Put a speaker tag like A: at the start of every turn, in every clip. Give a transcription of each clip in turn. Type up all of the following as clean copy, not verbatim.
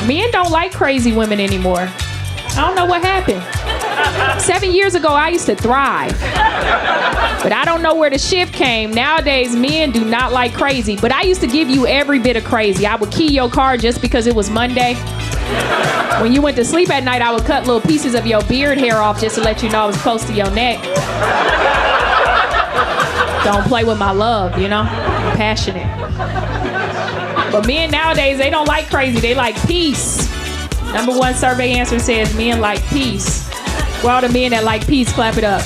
A: Men don't like crazy women anymore. I don't know what happened. 7 years ago, I used to thrive. But I don't know where the shift came. Nowadays, men do not like crazy. But I used to give you every bit of crazy. I would key your car just because it was Monday. When you went to sleep at night, I would cut little pieces of your beard hair off just to let you know I was close to your neck. Don't play with my love, you know? I'm passionate. But men nowadays, they don't like crazy. They like peace. Number one survey answer says men like peace. Where all the men that like peace, clap it up.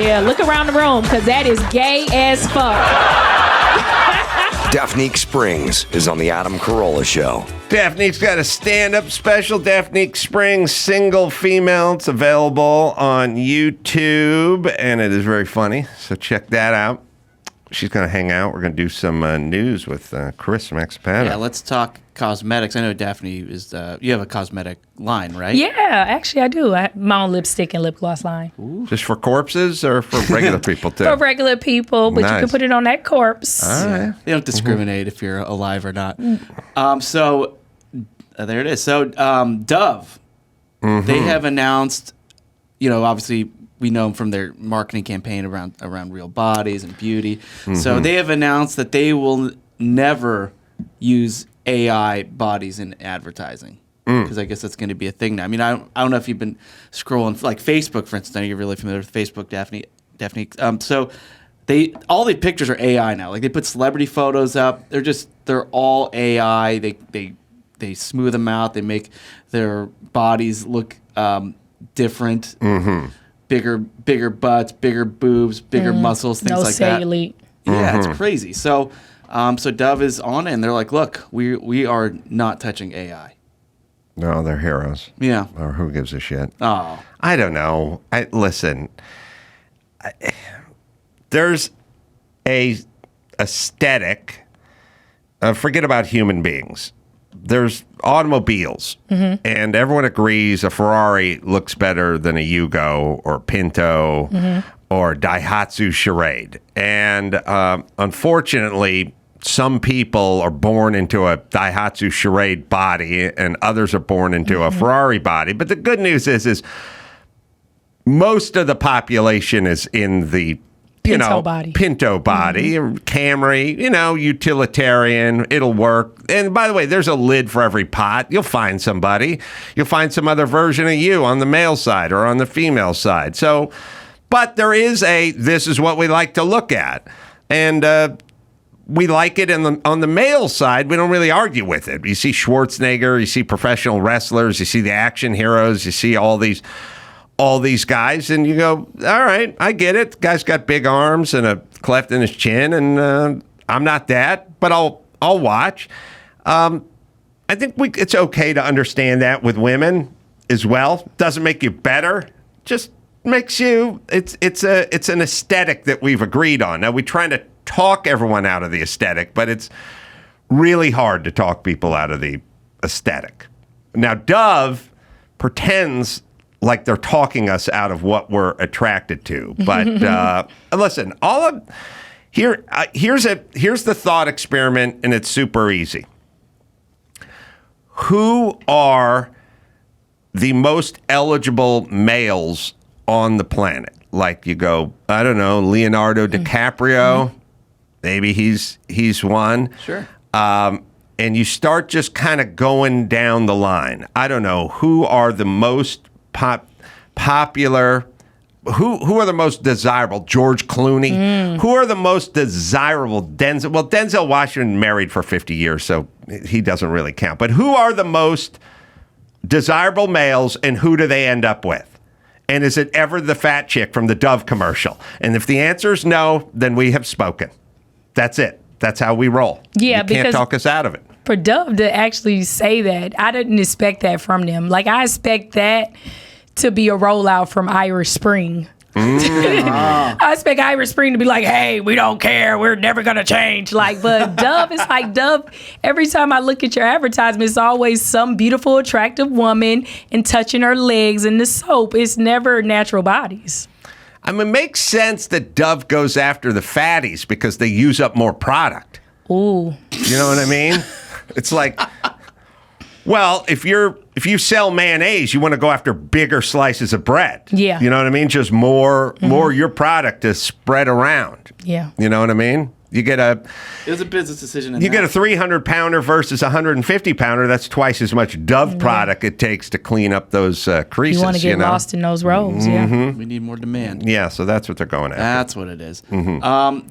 A: Yeah, look around the room, because that is gay as fuck.
B: Daphnique Springs is on the Adam Carolla Show.
C: Daphnique's got a stand-up special, Daphnique Springs, single female. It's available on YouTube, and it is very funny, so check that out. She's going to hang out. We're going to do some news with Chris Laxamana.
D: Yeah, let's talk cosmetics. I know Daphne is. You have a cosmetic line, right?
E: Yeah, actually I do. I have my own lipstick and lip gloss line.
C: Ooh. Just for corpses or for regular people too?
E: For regular people, but nice. You can put it on that corpse.
C: All right.
D: They don't discriminate if you're alive or not. So there it is. So Dove, they have announced. Obviously. We know them from their marketing campaign around real bodies and beauty. So they have announced that they will never use AI bodies in advertising, because I guess that's going to be a thing now. I mean, I don't know if you've been scrolling like Facebook, for instance. I know you're really familiar with Facebook, Daphne. So all the pictures are AI now. Like they put celebrity photos up. They're all AI. They smooth them out. They make their bodies look different. Bigger butts, bigger boobs, bigger muscles, things like
E: cellulite.
D: That. Yeah, it's crazy. So Dove is on it, and they're like, look, we are not touching AI.
C: No, they're heroes.
D: Yeah.
C: Or who gives a shit?
D: Oh.
C: I don't know. Listen, there's a aesthetic. Forget about human beings. There's automobiles, and everyone agrees a Ferrari looks better than a Yugo or Pinto or Daihatsu Charade. And unfortunately, some people are born into a Daihatsu Charade body, and others are born into a Ferrari body. But the good news is most of the population is in the Pinto body, Camry, utilitarian, it'll work. And by the way, there's a lid for every pot. You'll find somebody. You'll find some other version of you on the male side or on the female side. So, but there is this is what we like to look at. And we like it on the male side. We don't really argue with it. You see Schwarzenegger, you see professional wrestlers, you see the action heroes, you see all these guys, and you go, all right, I get it. Guy's got big arms and a cleft in his chin, and I'm not that, but I'll watch. I think it's okay to understand that with women as well. Doesn't make you better, just makes you. It's an aesthetic that we've agreed on. Now we're trying to talk everyone out of the aesthetic, but it's really hard to talk people out of the aesthetic. Now Dove pretends like they're talking us out of what we're attracted to. But listen, here's the thought experiment, and it's super easy. Who are the most eligible males on the planet? Like you go, I don't know, Leonardo DiCaprio. Maybe he's one.
D: Sure.
C: And you start just kind of going down the line. I don't know, who are the most popular, who are the most desirable? George Clooney. Who are the most desirable? Denzel. Well, Denzel Washington married for 50 years, so he doesn't really count. But who are the most desirable males, and who do they end up with? And is it ever the fat chick from the Dove commercial? And if the answer is no, then we have spoken. That's it. That's how we roll.
E: Yeah,
C: you can't talk us out of it.
E: For Dove to actually say that, I didn't expect that from them. Like, I expect that to be a rollout from Irish Spring. I expect Irish Spring to be like, hey, we don't care. We're never going to change. Like, but Dove, it's like Dove, every time I look at your advertisement, it's always some beautiful, attractive woman and touching her legs in the soap. It's never natural bodies.
C: I mean, it makes sense that Dove goes after the fatties because they use up more product.
E: Ooh.
C: You know what I mean? It's like, Well, if you sell mayonnaise, you want to go after bigger slices of bread.
E: Yeah.
C: You know what I mean? Just more your product to spread around.
E: Yeah.
C: You know what I mean? You get a
D: It was a business decision.
C: get a 300-pounder versus a 150-pounder. That's twice as much Dove product it takes to clean up those creases.
E: You want to get lost in those rows. Yeah.
D: We need more demand.
C: Yeah, so that's what they're going after.
D: That's what it is.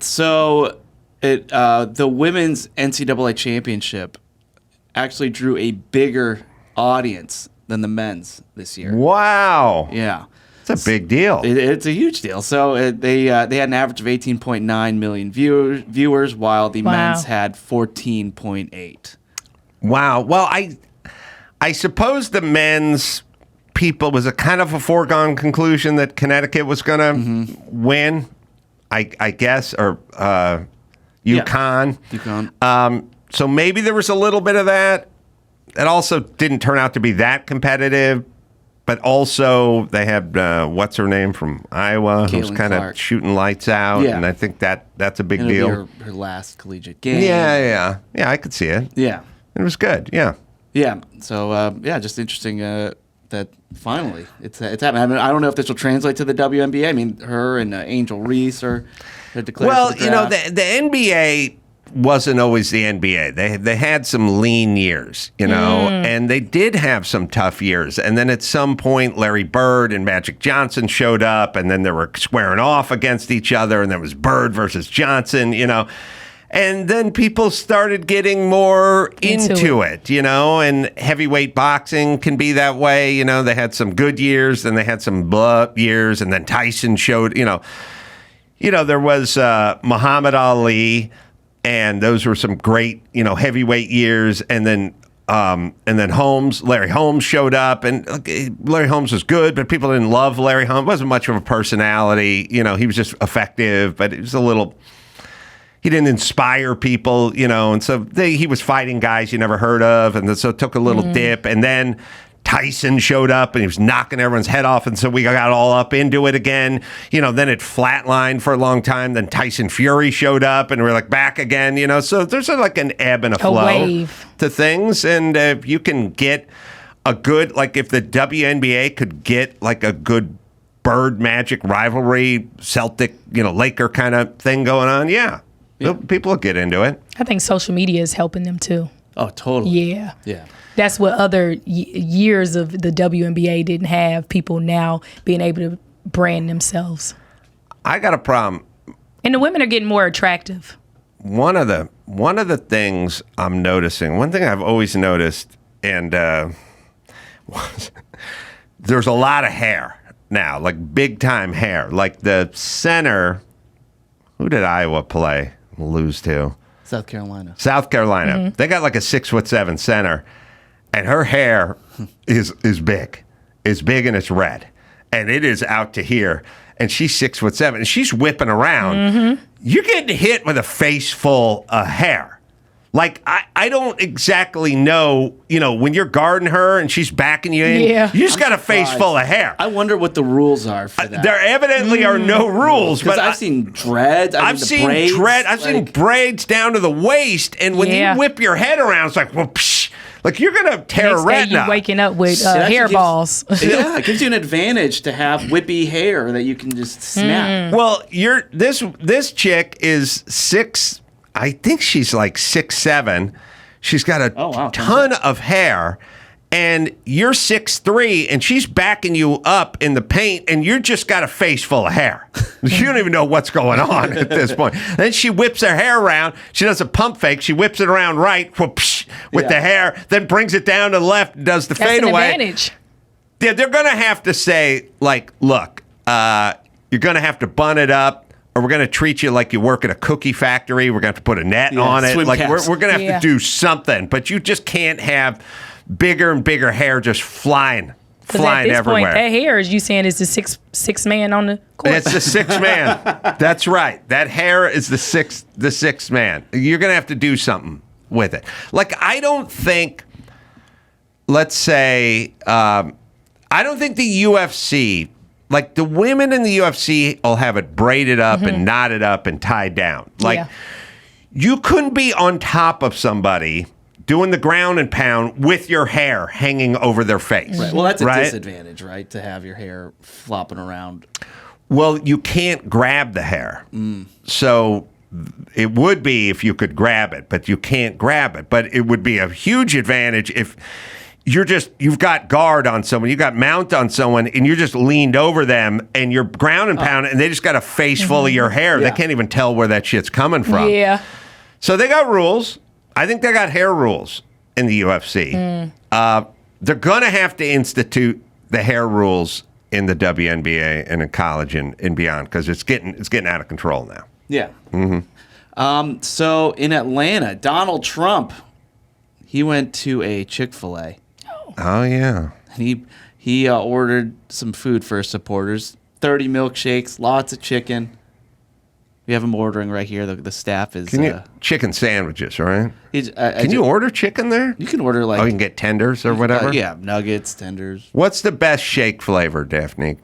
D: So the women's NCAA championship actually drew a bigger audience than the men's this year.
C: Wow.
D: Yeah.
C: It's a big deal.
D: It's a huge deal. So they had an average of 18.9 million viewers, while the men's had 14.8.
C: Wow. Well, I suppose the men's people was a kind of a foregone conclusion that Connecticut was going to win, I guess, or UConn.
D: UConn.
C: So maybe there was a little bit of that. It also didn't turn out to be that competitive. But also, they had, what's her name from Iowa, who's
D: Caitlin
C: kind of
D: Clark.
C: shooting lights out.
D: Yeah.
C: And I think that's a big
D: It'll be
C: deal.
D: her last collegiate game.
C: Yeah, I could see it.
D: Yeah.
C: It was good, yeah.
D: Yeah. So, just interesting that finally it's happening. I mean, I don't know if this will translate to the WNBA. I mean, her and Angel Reese are declared.
C: Well,
D: for the
C: you know,
D: draft.
C: the NBA wasn't always the NBA. They had some lean years, you know, and they did have some tough years. And then at some point, Larry Bird and Magic Johnson showed up, and then they were squaring off against each other, and there was Bird versus Johnson, you know. And then people started getting more into it, you know, and heavyweight boxing can be that way. You know, they had some good years, then they had some blah years, and then Tyson showed, you know, there was Muhammad Ali. And those were some great, you know, heavyweight years. And then Larry Holmes showed up. And Larry Holmes was good, but people didn't love Larry Holmes. Wasn't much of a personality. You know, he was just effective, but it was he didn't inspire people, you know. And so he was fighting guys you never heard of. And so it took a little dip. And then Tyson showed up and he was knocking everyone's head off, and so we got all up into it again. You know, then it flatlined for a long time. Then Tyson Fury showed up, and we're like back again. You know, so there's like an ebb and a flow
E: wave
C: to things, and if you can get a good, like if the WNBA could get like a good Bird Magic rivalry, Celtic, you know, Laker kind of thing going on, yeah. People will get into it.
E: I think social media is helping them too.
D: Oh, totally.
E: Yeah.
D: Yeah.
E: That's what other years of the WNBA didn't have, people now being able to brand themselves.
C: I got a problem.
E: And the women are getting more attractive.
C: One of the things I'm noticing, one thing I've always noticed, and there's a lot of hair now, like big time hair. Like the center, who did Iowa play? Lose to?
D: South Carolina.
C: They got like a 6'7" center. And her hair is big. It's big and it's red. And it is out to here. And she's 6'7", and she's whipping around. You're getting hit with a face full of hair. Like, I don't exactly know, you know, when you're guarding her and she's backing you in, you just got a face full of hair.
D: I wonder what the rules are for that.
C: There evidently are no rules. But
D: I've seen dreads.
C: I've seen braids down to the waist. And when you whip your head around, it's like, well, psh. Like, you're going to tear a retina.
E: You waking up with hairballs.
D: Yeah, it gives you an advantage to have whippy hair that you can just snap.
C: Well, this chick is I think she's like 6'7". She's got a ton of hair, and you're 6'3", and she's backing you up in the paint, and you just got a face full of hair. You don't even know what's going on at this point. Then she whips her hair around. She does a pump fake. She whips it around right whoosh, with the hair, then brings it down to the left, does the fadeaway.
E: That's an advantage.
C: They're going to have to say, like, look, you're going to have to bun it up, or we're going to treat you like you work at a cookie factory. We're going to have to put a net on it. Like, we're going to have to do something. But you just can't have bigger and bigger hair just flying
E: at this
C: everywhere.
E: Point, that hair, as you saying, is the six man on the court.
C: It's the sixth man. That's right. That hair is the sixth man. You're going to have to do something with it. Like, I don't think, let's say, I don't think the UFC, like the women in the UFC will have it braided up and knotted up and tied down. Like, you couldn't be on top of somebody doing the ground and pound with your hair hanging over their face.
D: Right. Well, that's a
C: right?
D: disadvantage, right? To have your hair flopping around.
C: Well, you can't grab the hair. So it would be if you could grab it, but you can't grab it. But it would be a huge advantage if you've got guard on someone, you got mount on someone, and you're just leaned over them, and you're ground and pound, and they just got a face full of your hair.
D: Yeah.
C: They can't even tell where that shit's coming from.
E: Yeah.
C: So they got rules. I think they got hair rules in the UFC. They're going to have to institute the hair rules in the WNBA and in college and beyond because it's getting out of control now.
D: Yeah. So in Atlanta, Donald Trump, he went to a Chick-fil-A.
C: Oh yeah.
D: And he ordered some food for his supporters. 30 milkshakes, lots of chicken. We have him ordering right here. The staff is...
C: chicken sandwiches, right?
D: Can
C: you order chicken there?
D: You can order like...
C: Oh, you can get tenders or whatever?
D: Yeah, nuggets, tenders.
C: What's the best shake flavor, Daphne?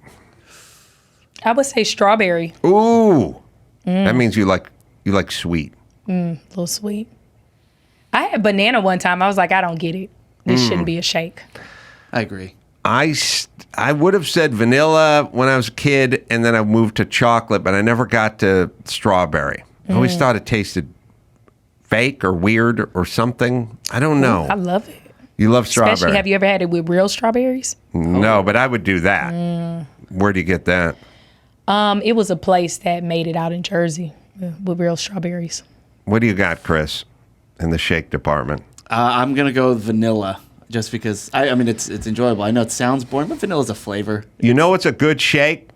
E: I would say strawberry.
C: Ooh. That means you like sweet.
E: A little sweet. I had banana one time. I was like, I don't get it. This shouldn't be a shake.
D: I agree.
C: I would have said vanilla when I was a kid, and then I moved to chocolate, but I never got to strawberry. I always thought it tasted fake or weird or something. I don't know.
E: I love it.
C: You love strawberry.
E: Especially, have you ever had it with real strawberries?
C: No, but I would do that. Where do you get that?
E: It was a place that made it out in Jersey with real strawberries.
C: What do you got, Chris, in the shake department?
D: I'm going to go with vanilla. Just because, I mean, it's enjoyable. I know it sounds boring, but vanilla's a flavor.
C: You know what's a good shake?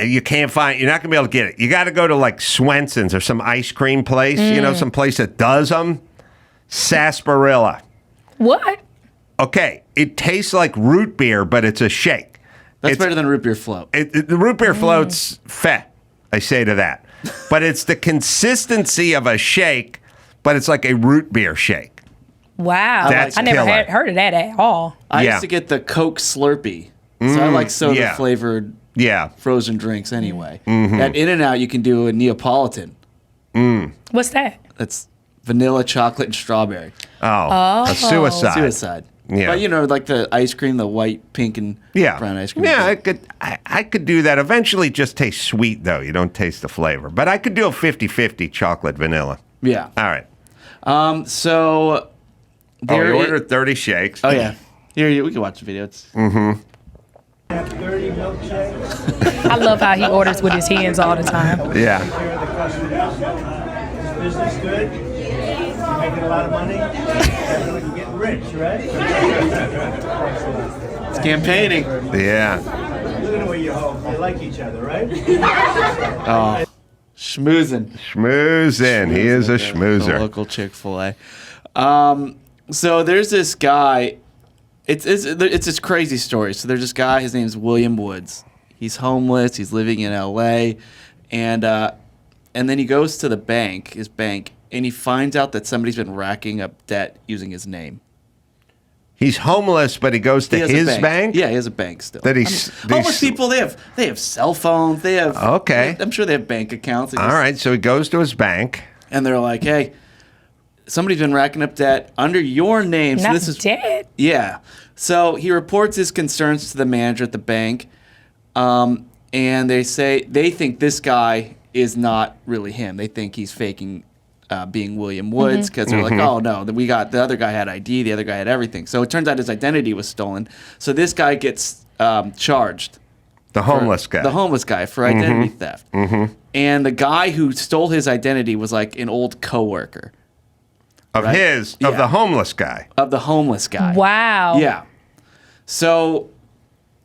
C: You can't find, you're not going to be able to get it. You got to go to like Swenson's or some ice cream place, some place that does them. Sarsaparilla.
E: What?
C: Okay, it tastes like root beer, but it's a shake.
D: That's better than root beer float.
C: The root beer float's feh, I say to that. But it's the consistency of a shake, but it's like a root beer shake.
E: Wow.
C: That's
E: I never
C: killer.
E: heard of that at all.
D: I used to get the Coke Slurpee. So I like soda flavored frozen drinks anyway. At In-N-Out, you can do a Neapolitan.
E: What's that?
D: That's vanilla, chocolate, and strawberry.
C: Oh. A suicide.
D: Suicide.
C: Yeah.
D: But like the ice cream, the white, pink, and brown ice cream.
C: Yeah, I could do that. Eventually it just tastes sweet, though. You don't taste the flavor. But I could do a 50-50 chocolate vanilla.
D: Yeah.
C: All right.
D: So...
C: you ordered 30 shakes.
D: Oh, yeah. Here, we can watch the video. It's...
F: 30 milkshakes.
E: I love how he orders with his hands all the time.
C: Yeah.
F: Care of the customers. Business good. You're making a lot of money. You're getting rich, right?
D: It's campaigning.
C: Yeah.
F: Look at the way you hope. You like each other, right?
D: Oh, schmoozing.
C: Schmoozing. He is a
D: The
C: schmoozer.
D: local Chick-fil-A. So there's this guy. It's this crazy story. So there's this guy. His name's William Woods. He's homeless. He's living in L.A. And then he goes to his bank, and he finds out that somebody's been racking up debt using his name.
C: He's homeless, but he goes to
D: He has a
C: his bank?
D: Yeah, he has a bank still.
C: That
D: Homeless people, they have cell phones. They have
C: Okay.
D: I'm sure they have bank accounts.
C: All right, so he goes to his bank.
D: And they're like, hey, somebody's been racking up debt under your name. So
E: Not
D: this is
E: dead.
D: Yeah. So he reports his concerns to the manager at the bank, and they think this guy is not really him. They think he's faking being William Woods because they're like, oh no, the other guy had ID, the other guy had everything. So it turns out his identity was stolen. So this guy gets charged.
C: The homeless guy.
D: The homeless guy for identity theft. And the guy who stole his identity was like an old coworker
C: Of the homeless guy.
D: of the homeless guy.
E: Wow.
D: Yeah. So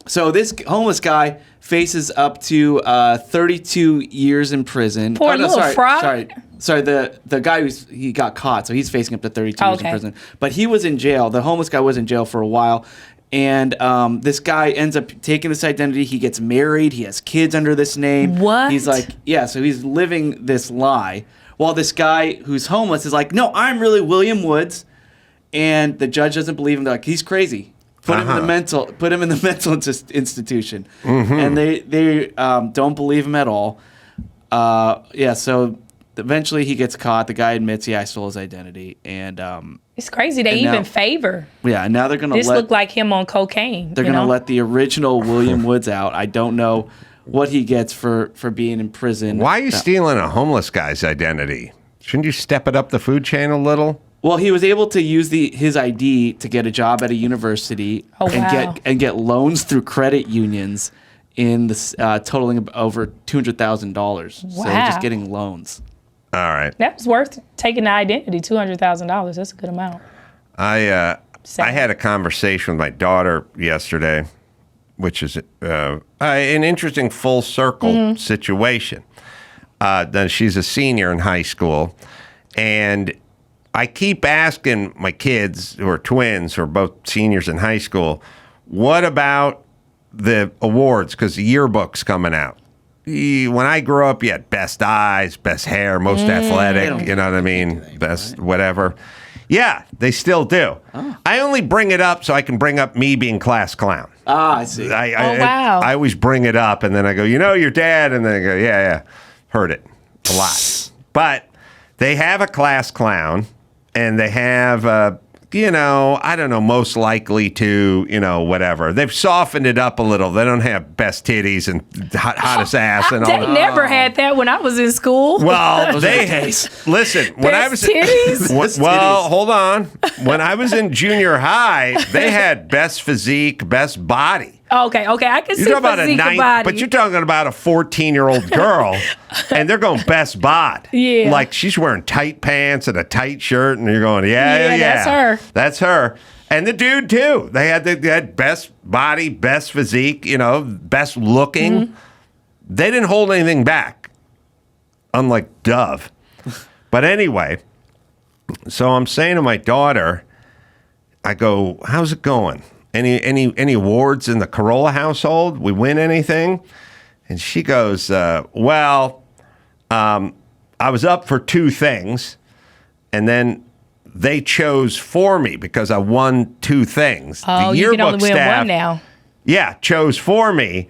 D: this homeless guy faces up to 32 years in prison.
E: Poor little fraud.
D: Sorry. The guy he got caught, so he's facing up to 32 years in
E: Okay.
D: prison. But he was in jail. The homeless guy was in jail for a while. And this guy ends up taking this identity. He gets married. He has kids under this name.
E: What?
D: He's like, yeah, so he's living this lie. While this guy who's homeless is like, no, I'm really William Woods. And the judge doesn't believe him. They're like, he's crazy. Put him in the mental institution. And they don't believe him at all. So eventually he gets caught. The guy admits, I stole his identity, and
E: It's crazy they
D: And now-
E: even favor.
D: and now they're gonna
E: This
D: let
E: looked like him on cocaine.
D: they're gonna let the original William Woods out. I don't know what he gets for being in prison.
C: Why are you stealing a homeless guy's identity? Shouldn't you step it up the food chain a little?
D: Well, he was able to use his ID to get a job at a university
E: Oh,
D: and
E: wow.
D: get loans through credit unions in the totaling over $200,000. So
E: Wow.
D: just getting loans.
C: All right.
E: That was worth taking the identity, $200,000. That's a good amount.
C: I had a conversation with my daughter yesterday, which is an interesting full circle situation. Then she's a senior in high school, and I keep asking my kids, who are twins, who are both seniors in high school, what about the awards? Because the yearbook's coming out. When I grew up, you had best eyes, best hair, most athletic, you know what I mean? Best whatever. Yeah, they still do. Oh. I only bring it up so I can bring up me being class clown.
D: Ah, I see.
E: Wow.
C: I always bring it up, and then I go, your dad, and then I go, yeah, heard it a lot. But they have a class clown, and they have, I don't know, most likely to, whatever. They've softened it up a little. They don't have best titties and hottest ass and all
E: They
C: that.
E: never had that when I was in school.
C: Well, listen. When I was
E: titties?
C: well, hold on. When I was in junior high, they had best physique, best body.
E: Okay, I can see
C: You're talking about
E: physique
C: a
E: body.
C: but you're talking about a 14-year-old girl, and they're going best bod.
E: Yeah.
C: Like she's wearing tight pants and a tight shirt, and you're going, yeah.
E: that's her.
C: That's her. And the dude too. They had best body, best physique, best looking.
E: Mm-hmm.
C: They didn't hold anything back, unlike Dove. But anyway, so I'm saying to my daughter, I go, how's it going? Any awards in the Carolla household? We win anything? And she goes, I was up for 2 things, and then they chose for me because I won 2 things.
E: Oh,
C: the
E: you can
C: yearbook
E: only win
C: staff,
E: one now.
C: Yeah, chose for me,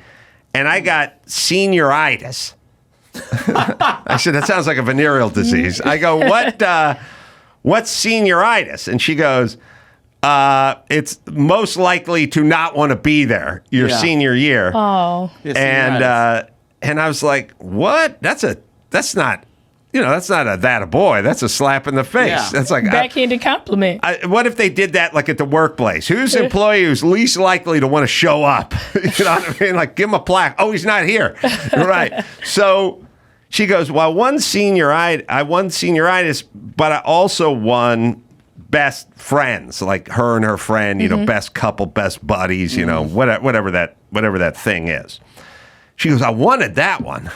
C: and I got senioritis. I said, that sounds like a venereal disease. I go, what's senioritis? And she goes, it's most likely to not want to be there your senior year.
E: Oh.
C: And I was like, what? That's not a boy. That's a slap in the face.
D: Yeah.
C: That's like
E: Backhanded compliment.
C: what if they did that like at the workplace? Who's the employee who's least likely to want to show up? You know what I mean? Like, give him a plaque. Oh, he's not here. Right. So she goes, well, I won senioritis, but I also won best friends, like her and her friend, best couple, best buddies, whatever that thing is. She goes, I wanted that one,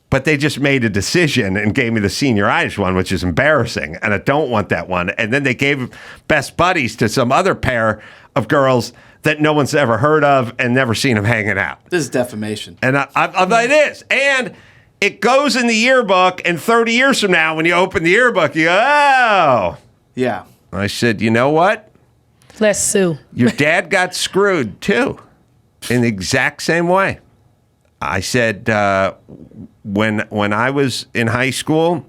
C: but they just made a decision and gave me the senioritis one, which is embarrassing, and I don't want that one. And then they gave best buddies to some other pair of girls that no one's ever heard of and never seen them hanging out.
D: This is defamation.
C: And it is. And it goes in the yearbook, and 30 years from now, when you open the yearbook, you go, oh.
D: Yeah.
C: I said, you know what?
E: Let's sue.
C: Your dad got screwed, too, in the exact same way. I said, when I was in high school,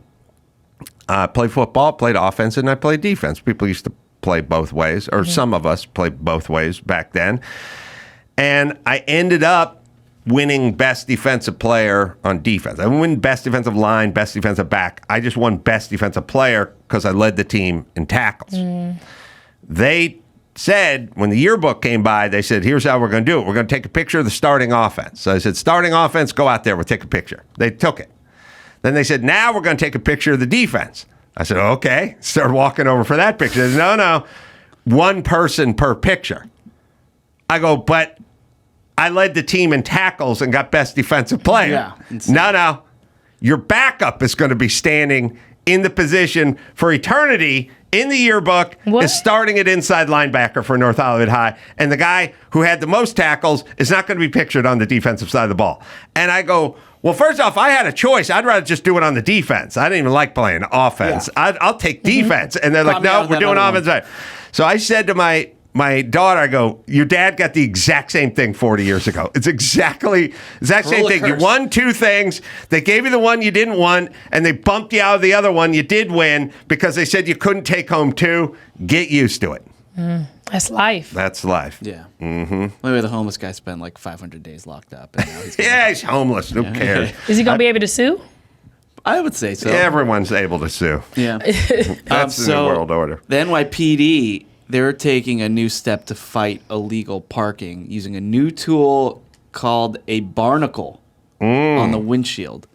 C: I played football, played offense, and I played defense. People used to play both ways, or some of us played both ways back then. And I ended up winning best defensive player on defense. I didn't win best defensive line, best defensive back. I just won best defensive player because I led the team in tackles. They said, when the yearbook came by, they said, here's how we're going to do it. We're going to take a picture of the starting offense. So I said, starting offense, go out there. We'll take a picture. They took it. Then they said, now we're going to take a picture of the defense. I said, okay. Started walking over for that picture. They said, no, one person per picture. I go, but I led the team in tackles and got best defensive player.
D: Yeah,
C: No. Your backup is going to be standing in the position for eternity in the yearbook is starting at inside linebacker for North Hollywood High. And the guy who had the most tackles is not going to be pictured on the defensive side of the ball. And I go, well, first off, I had a choice. I'd rather just do it on the defense. I didn't even like playing offense.
D: Yeah.
C: I'll take defense. And they're like, no, we're doing offense. So I said to my my daughter, I go, your dad got the exact same thing 40 years ago. It's exactly exact same thing. You won 2 things. They gave you the one you didn't want, and they bumped you out of the other one you did win because they said you couldn't take home 2. Get used to it.
E: That's life.
C: That's life.
D: Yeah. Mm-hmm. Maybe the homeless guy spent like 500 days locked up. And now
C: he's homeless. Who cares?
E: Is he going to be able to sue?
D: I would say so.
C: Everyone's able to sue.
D: Yeah.
C: That's the new world order.
D: The NYPD, they're taking a new step to fight illegal parking using a new tool called a Barnacle on the windshield.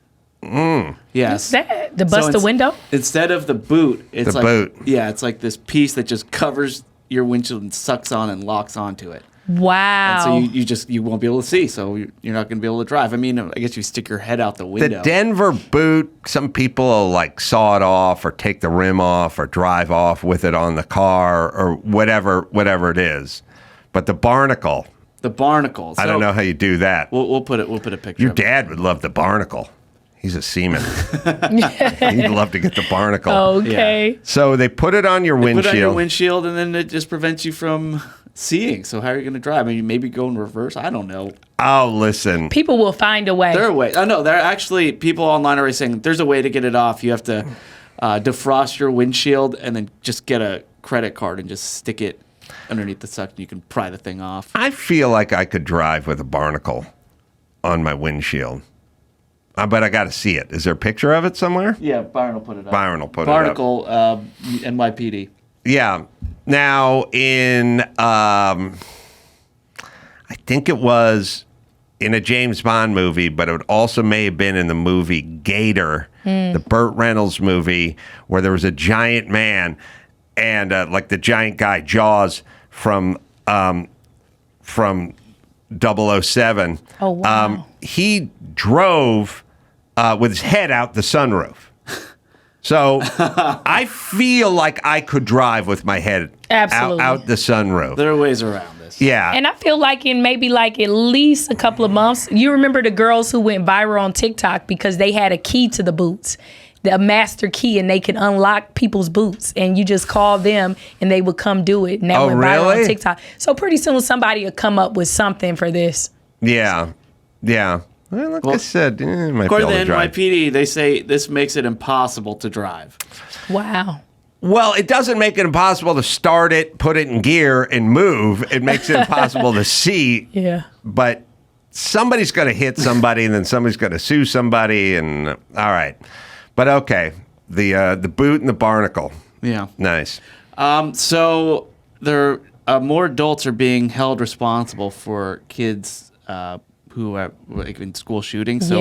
D: Yes.
E: What's that? To bust the window?
D: Instead of the boot, it's
C: The
D: like
C: boot.
D: Yeah, it's like this piece that just covers your windshield and sucks on and locks onto it.
E: Wow.
D: And so you won't be able to see, so you're not going to be able to drive. I mean, I guess you stick your head out the window.
C: The Denver boot, some people will like saw it off or take the rim off or drive off with it on the car or whatever it is. But the Barnacle,
D: The Barnacle.
C: I don't know how you do that.
D: We'll put a picture.
C: Your
D: of it.
C: dad would love the Barnacle. He's a seaman. He'd love to get the Barnacle.
E: Okay.
C: So they put it on your windshield.
D: Put it on your windshield, and then it just prevents you from seeing. So how are you going to drive? I mean, maybe go in reverse. I don't know.
C: Oh, listen.
E: People will find a way.
D: There are ways. I know. There are actually people online are saying there's a way to get it off. You have to defrost your windshield and then just get a credit card and just stick it underneath the suction. You can pry the thing off.
C: I feel like I could drive with a Barnacle on my windshield. But I got to see it. Is there a picture of it somewhere?
D: Yeah, Byron will put it up.
C: Byron will put
D: Barnacle, NYPD.
C: Yeah. Now, I think it was in a James Bond movie, but it also may have been in the movie Gator, the Burt Reynolds movie, where there was a giant man and like the giant guy Jaws from 007.
E: Oh, wow.
C: He drove with his head out the sunroof. So I feel like I could drive with my head out the sunroof.
D: There are ways around this.
C: Yeah.
E: And I feel like in maybe like at least a couple of months, you remember the girls who went viral on TikTok because they had a key to the boots, a master key, and they could unlock people's boots. And you just call them and they would come do it. And that went viral on TikTok. So pretty soon somebody would come up with something for this.
C: Yeah. Yeah. Well, like I said, might
D: According
C: be
D: to
C: able
D: the
C: to drive.
D: NYPD, they say this makes it impossible to drive.
E: Wow.
C: Well, it doesn't make it impossible to start it, put it in gear, and move. It makes it impossible to see.
E: Yeah.
C: But somebody's going to hit somebody, and then somebody's going to sue somebody, and all right. But okay, the boot and the Barnacle.
D: Yeah.
C: Nice.
D: So there more adults are being held responsible for kids who are like in school shootings. So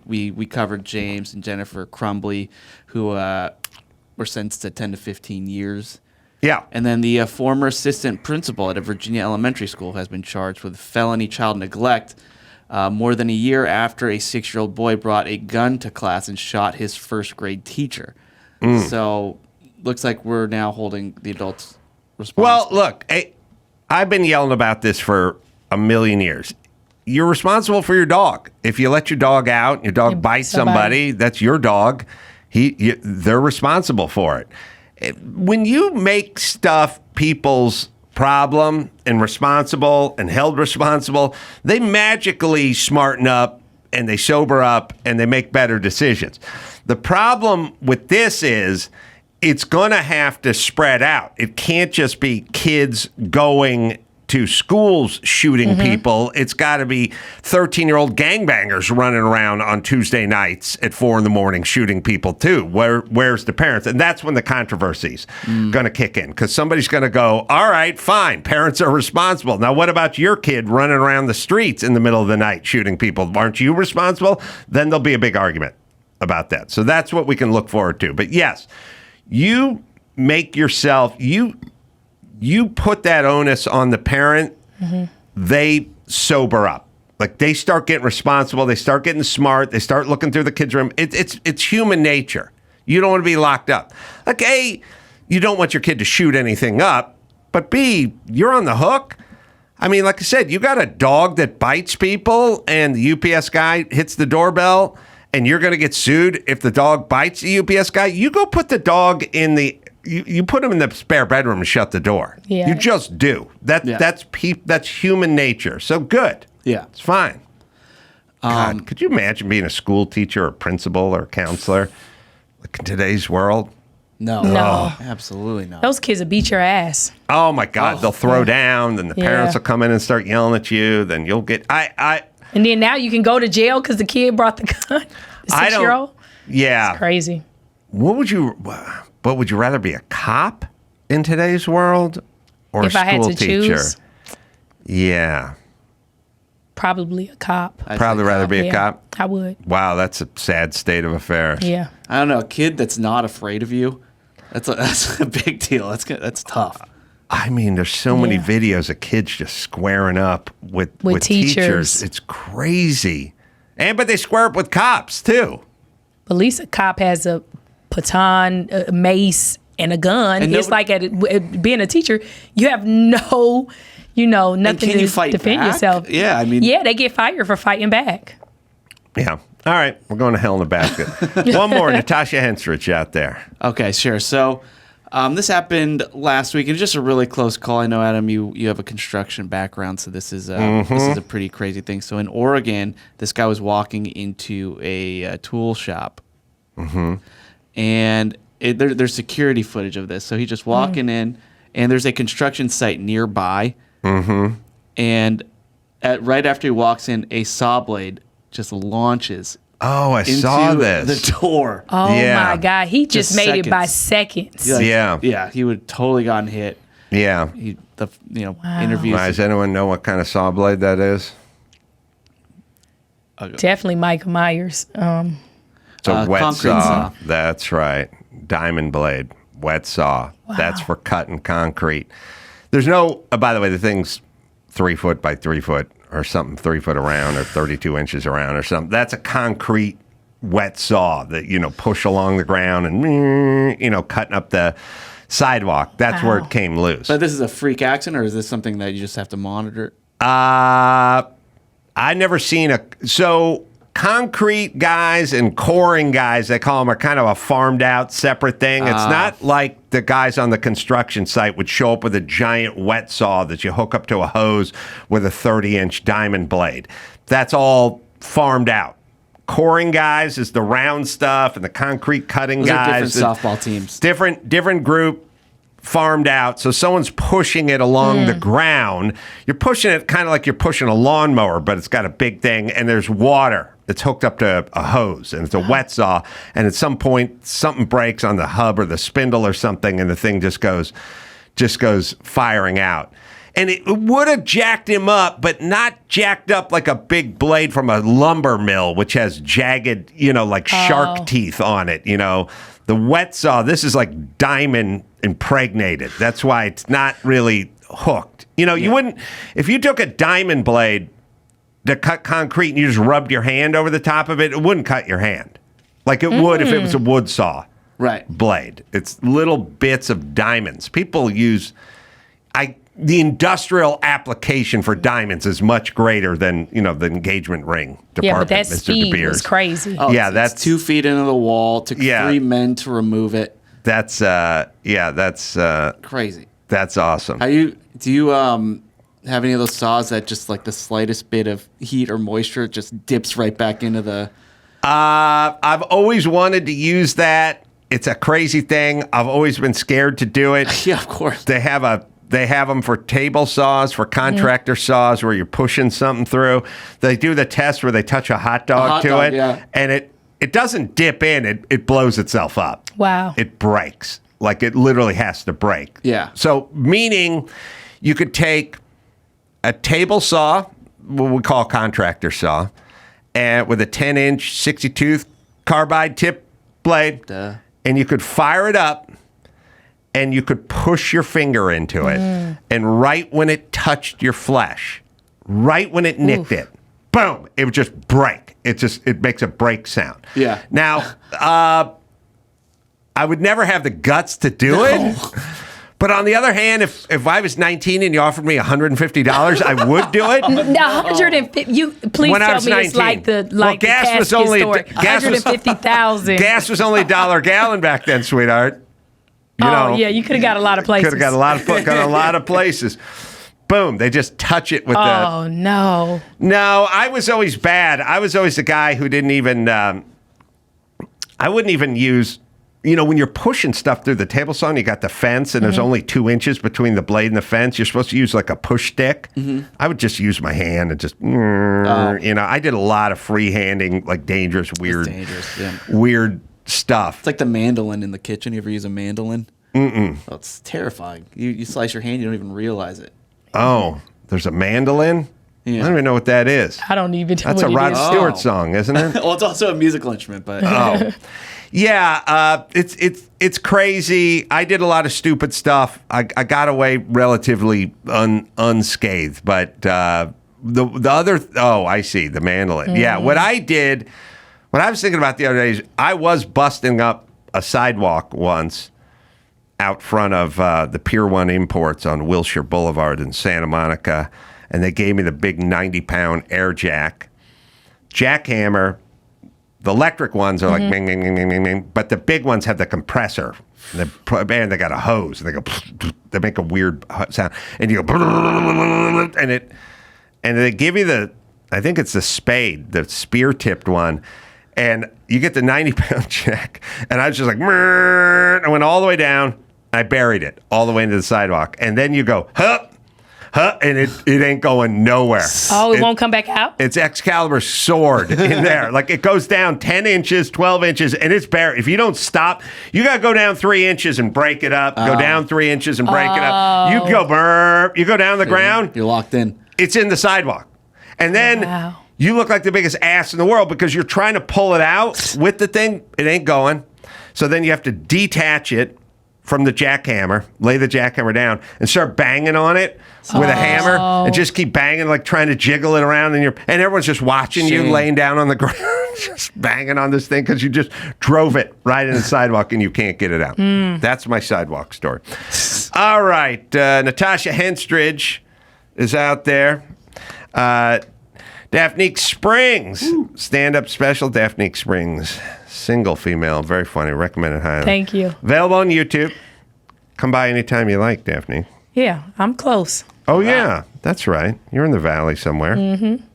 D: we covered James and Jennifer Crumbly, who were sentenced to 10 to 15 years.
C: Yeah.
D: And then the former assistant principal at a Virginia elementary school has been charged with felony child neglect more than a year after a 6-year-old boy brought a gun to class and shot his first grade teacher. So looks like we're now holding the adults responsible.
C: Well, look, I've been yelling about this for a million years. You're responsible for your dog. If you let your dog out, your dog bites somebody, that's your dog. They're responsible for it. When you make stuff people's problem and responsible and held responsible, they magically smarten up and they sober up and they make better decisions. The problem with this is it's going to have to spread out. It can't just be kids going to schools shooting people. It's got to be 13-year-old gangbangers running around on Tuesday nights at 4 a.m. shooting people too. Where's the parents? And that's when the controversy's going to kick in, because somebody's going to go, all right, fine, parents are responsible. Now, what about your kid running around the streets in the middle of the night shooting people? Aren't you responsible? Then there'll be a big argument about that. So that's what we can look forward to. But yes, you make yourself, you put that onus on the parent, they sober up. Like, they start getting responsible, they start getting smart, they start looking through the kids' room. It's human nature. You don't want to be locked up. Like, A, you don't want your kid to shoot anything up, but B, you're on the hook. I mean, like I said, you got a dog that bites people and the UPS guy hits the doorbell and you're going to get sued if the dog bites the UPS guy. You go put the dog in the you put them in the spare bedroom and shut the door.
E: Yeah.
C: You just do. That's human nature. So good.
D: Yeah.
C: It's fine. God, could you imagine being a school teacher or principal or counselor like in today's world?
D: No.
E: No.
D: Absolutely not.
E: Those kids will beat your ass.
C: Oh my God, they'll throw down, then the parents
E: Yeah.
C: will come in and start yelling at you, then you'll get
E: And then now you can go to jail because the kid brought the gun. The
C: I don't-
E: 6-year-old.
C: yeah.
E: Crazy.
C: What would you rather be, a cop in today's world or
E: If
C: a
E: I had
C: school
E: to
C: teacher?
E: choose,
C: Yeah.
E: probably a cop.
D: I'd
C: Probably
D: say
C: rather
D: cop.
C: be a cop.
E: I would.
C: Wow, that's a sad state of affairs.
E: Yeah.
D: I don't know. A kid that's not afraid of you, that's a big deal. That's tough.
C: I mean, there's so many
E: Yeah.
C: videos of kids just squaring up with
E: teachers.
C: It's crazy. But they square up with cops too.
E: At least a cop has a baton, a mace, and a gun.
D: And
E: It's like at being a teacher, you have no, nothing
D: And can
E: to
D: you fight
E: defend
D: back?
E: yourself.
D: Yeah, I mean.
E: Yeah, they get fired for fighting back.
C: Yeah. All right, we're going to hell in a basket. One more, Natasha Henstridge out there.
D: Okay, sure. So this happened last week, and just a really close call. I know, Adam, you have a construction background, so this is a pretty crazy thing. So in Oregon, this guy was walking into a tool shop, and there's security footage of this. So he's just walking in, and there's a construction site nearby, and right after he walks in, a saw blade just launches
C: Oh, I
D: into
C: saw this.
D: the door.
E: Oh
C: Yeah.
E: my God, he just made it by seconds.
D: Like,
C: Yeah.
D: yeah, he would totally gotten hit.
C: Yeah.
D: Interviews.
C: Does anyone know what kind of saw blade that is?
E: Definitely Michael Myers.
C: It's a wet
D: concrete
C: saw.
D: saw.
C: That's right. Diamond blade, wet saw. That's for cutting concrete. There's no, by the way, the thing's 3 foot by 3 foot or something, 3 foot around or 32 inches around or something. That's a concrete wet saw that, push along the ground and, cutting up the sidewalk. That's where it came loose.
D: But this is a freak accident, or is this something that you just have to monitor?
C: I never seen so concrete guys and coring guys, they call them, are kind of a farmed out separate thing. It's not like the guys on the construction site would show up with a giant wet saw that you hook up to a hose with a 30-inch diamond blade. That's all farmed out. Coring guys is the round stuff, and the concrete cutting
D: Those are
C: guys.
D: different softball teams.
C: Different group, farmed out. So someone's pushing it along the ground. You're pushing it kind of like you're pushing a lawnmower, but it's got a big thing, and there's water. It's hooked up to a hose, and it's a wet saw. And at some point, something breaks on the hub or the spindle or something, and the thing just goes firing out. And it would have jacked him up, but not jacked up like a big blade from a lumber mill, which has jagged, like shark teeth on it. The wet saw, this is like diamond impregnated. That's why it's not really hooked. You wouldn't, if you took a diamond blade to cut concrete and you just rubbed your hand over the top of it, it wouldn't cut your hand like it would if it was a wood saw blade. It's little bits of diamonds. People use, the industrial application for diamonds is much greater than, the engagement ring department.
E: Yeah, but that
C: Mr.
E: speed
C: De Beers.
E: was crazy.
D: Oh,
C: Yeah,
D: it's
C: that's
D: 2 feet into the wall. Took 3 men to remove it.
C: That's
D: Crazy.
C: That's awesome.
D: Do you have any of those saws that just like the slightest bit of heat or moisture just dips right back into the?
C: I've always wanted to use that. It's a crazy thing. I've always been scared to do it.
D: Yeah, of course.
C: They have them for table saws, for contractor saws, where you're pushing something through. They do the test where they touch a hot dog to it, and it doesn't dip in. It blows itself up.
E: Wow.
C: It breaks. Like it literally has to break.
D: Yeah.
C: So meaning you could take a table saw, what we call a contractor saw, and with a 10-inch 60-tooth carbide tip blade, and you could fire it up, and you could push your finger into it, and right when it touched your flesh, right when it nicked it, boom, it would just break. It makes a break sound.
D: Yeah.
C: Now, I would never have the guts to do it. But on the other hand, if I was 19 and you offered me $150, I would do it.
E: 150. You please
C: When I
E: tell
C: was
E: me it's
C: 19.
E: like the
C: Well, gas
E: the
C: was
E: casket
C: only-
E: store.
C: gas was-
E: 150,000.
C: Gas was only $1 a gallon back then, sweetheart. You know,
E: yeah, you could have got a lot of places.
C: Could have got a lot of places. Boom, they just touch it with the...
E: Oh, no.
C: No, I was always bad. I was always the guy who didn't even... I wouldn't even use... You know, when you're pushing stuff through the table saw and you got the fence and there's only 2 inches between the blade and the fence, you're supposed to use like a push stick. I would just use my hand and just... You know, I did a lot of free-handing, like dangerous, weird stuff.
D: It's like the mandolin in the kitchen. You ever use a mandolin? Oh, it's terrifying. You slice your hand, you don't even realize it.
C: Oh, there's a mandolin?
D: Yeah.
C: I don't even know what that is.
E: I don't even know
C: That's
E: what
C: a
E: it
C: Rod
E: is.
C: Stewart song, isn't it?
D: Well, it's also a musical instrument, but
C: Yeah, it's crazy. I did a lot of stupid stuff. I got away relatively unscathed, but the other I see the mandolin. Yeah, what I was thinking about the other day is I was busting up a sidewalk once out front of the Pier 1 Imports on Wilshire Boulevard in Santa Monica, and they gave me the big 90-pound air jackhammer. The electric ones are like bing, bing, bing, bing, bing, bing, but the big ones have the compressor. They got a hose, and they go, they make a weird sound, and you go, and they give you I think it's the spade, the spear-tipped one, and you get the 90-pound jack, and I was just like, I went all the way down. I buried it all the way into the sidewalk. And then you go, and it ain't going nowhere.
E: Oh, it won't come back out?
C: It's Excalibur's sword in there. Like, it goes down 10 inches, 12 inches, and it's buried. If you don't stop, you got to go down 3 inches and break it up. Go down 3 inches and break it up. You go down the ground.
D: you're locked in.
C: It's in the sidewalk. And then you look like the biggest ass in the world because you're trying to pull it out with the thing. It ain't going. So then you have to detach it from the jackhammer, lay the jackhammer down, and start banging on it with a hammer, and just keep banging, like trying to jiggle it around, and everyone's just watching you laying down on the ground, just banging on this thing because you just drove it right in the sidewalk and you can't get it out. That's my sidewalk story. All right, Natasha Henstridge is out there. Daphnique Springs, stand-up special, Daphnique Springs. Single female, very funny. Recommend it highly.
E: Thank you.
C: Available on YouTube. Come by anytime you like, Daphne.
E: Yeah, I'm close.
C: Oh, yeah. That's right. You're in the valley somewhere.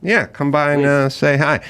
C: Yeah, come by and say hi.